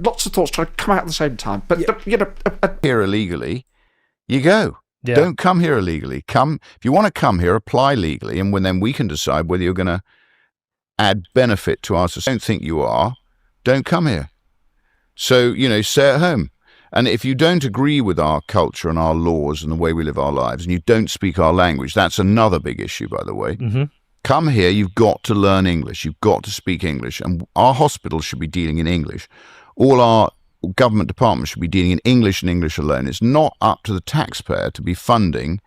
lots of thoughts trying to come out at the same time. But, here illegally, you go. Yeah. Don't come here illegally. Come, if you want to come here, apply legally, and then we can decide whether you're going to add benefit to our society. Don't think you are. Don't come here. So, stay at home. And if you don't agree with our culture and our laws and the way we live our lives, and you don't speak our language, that's another big issue, by the way. Mm-hmm. Come here, you've got to learn English. You've got to speak English. And our hospitals should be dealing in English. All our government departments should be dealing in English and English alone. It's not up to the taxpayer to be funding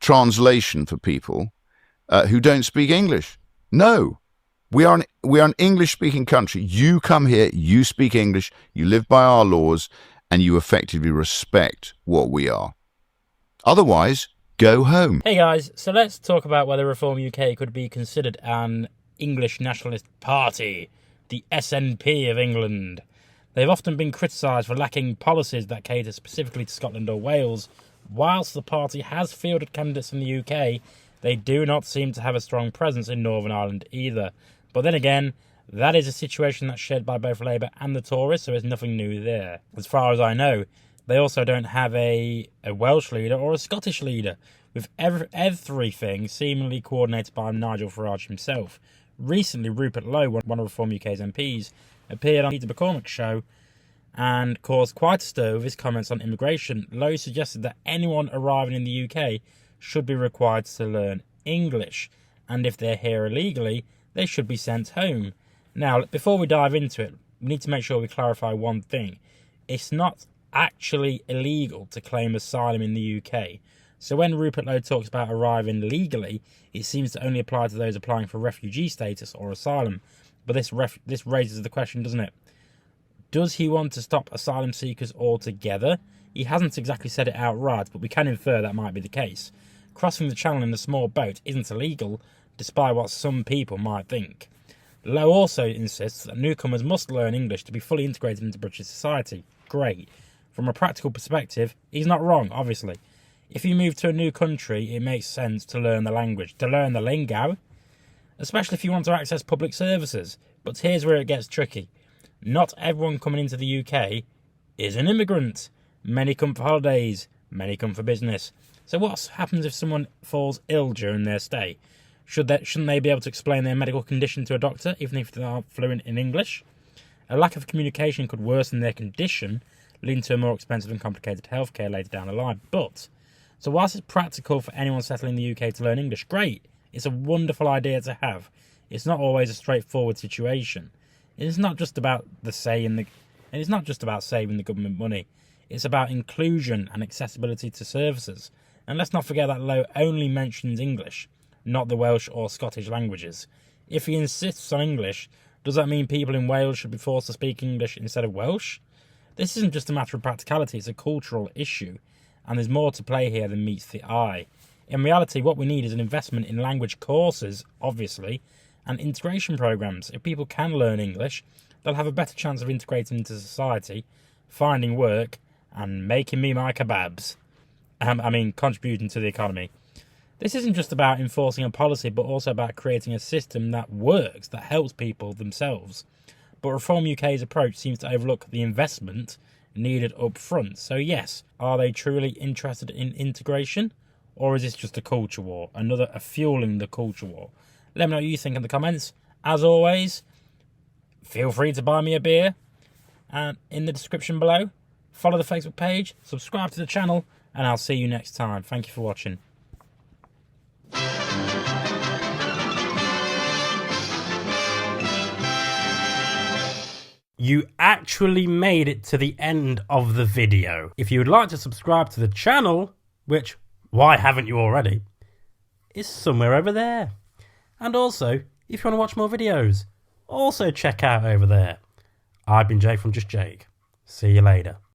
translation for people who don't speak English. No. We are an English-speaking country. You come here, you speak English, you live by our laws, and you effectively respect what we are. Otherwise, go home. Hey guys, so let's talk about whether Reform UK could be considered an English nationalist party, the SNP of England. They've often been criticised for lacking policies that cater specifically to Scotland or Wales. Whilst the party has fielded candidates in the UK, they do not seem to have a strong presence in Northern Ireland either. But then again, that is a situation that's shared by both Labour and the Tories, so there's nothing new there. As far as I know, they also don't have a Welsh leader or a Scottish leader, with everything seemingly coordinated by Nigel Farage himself. Recently, Rupert Lowe, one of Reform UK's MPs, appeared on Peter McCormack Show and caused quite a stir with his comments on immigration. Lowe suggested that anyone arriving in the UK should be required to learn English, and if they're here illegally, they should be sent home. Now, before we dive into it, we need to make sure we clarify one thing. It's not actually illegal to claim asylum in the UK. So when Rupert Lowe talks about arriving legally, it seems to only apply to those applying for refugee status or asylum. But this raises the question, doesn't it? Does he want to stop asylum seekers altogether? He hasn't exactly said it outright, but we can infer that might be the case. Crossing the channel in a small boat isn't illegal, despite what some people might think. Lowe also insists that newcomers must learn English to be fully integrated into British society. Great. From a practical perspective, he's not wrong, obviously. If you move to a new country, it makes sense to learn the language, to learn the lingo, especially if you want to access public services. But here's where it gets tricky. Not everyone coming into the UK is an immigrant. Many come for holidays, many come for business. So what happens if someone falls ill during their stay? Shouldn't they be able to explain their medical condition to a doctor, even if they aren't fluent in English? A lack of communication could worsen their condition, leading to a more expensive and complicated healthcare later down the line. So whilst it's practical for anyone settling in the UK to learn English, great. It's a wonderful idea to have. It's not always a straightforward situation. It's not just about saving the government money. It's about inclusion and accessibility to services. And let's not forget that Lowe only mentions English, not the Welsh or Scottish languages. If he insists on English, does that mean people in Wales should be forced to speak English instead of Welsh? This isn't just a matter of practicality, it's a cultural issue, and there's more to play here than meets the eye. In reality, what we need is an investment in language courses, obviously, and integration programs. If people can learn English, they'll have a better chance of integrating into society, finding work, and making me my kebabs. Contributing to the economy. This isn't just about enforcing a policy, but also about creating a system that works, that helps people themselves. But Reform UK's approach seems to overlook the investment needed up front. So yes, are they truly interested in integration? Or is this just a culture war? A fueling the culture war? Let me know what you think in the comments. As always, feel free to buy me a beer. And in the description below, follow the Facebook page, subscribe to the channel, and I'll see you next time. Thank you for watching. You actually made it to the end of the video. If you would like to subscribe to the channel, which, why haven't you already, is somewhere over there. And also, if you want to watch more videos, also check out over there. I've been Jake from Just Jake. See you later.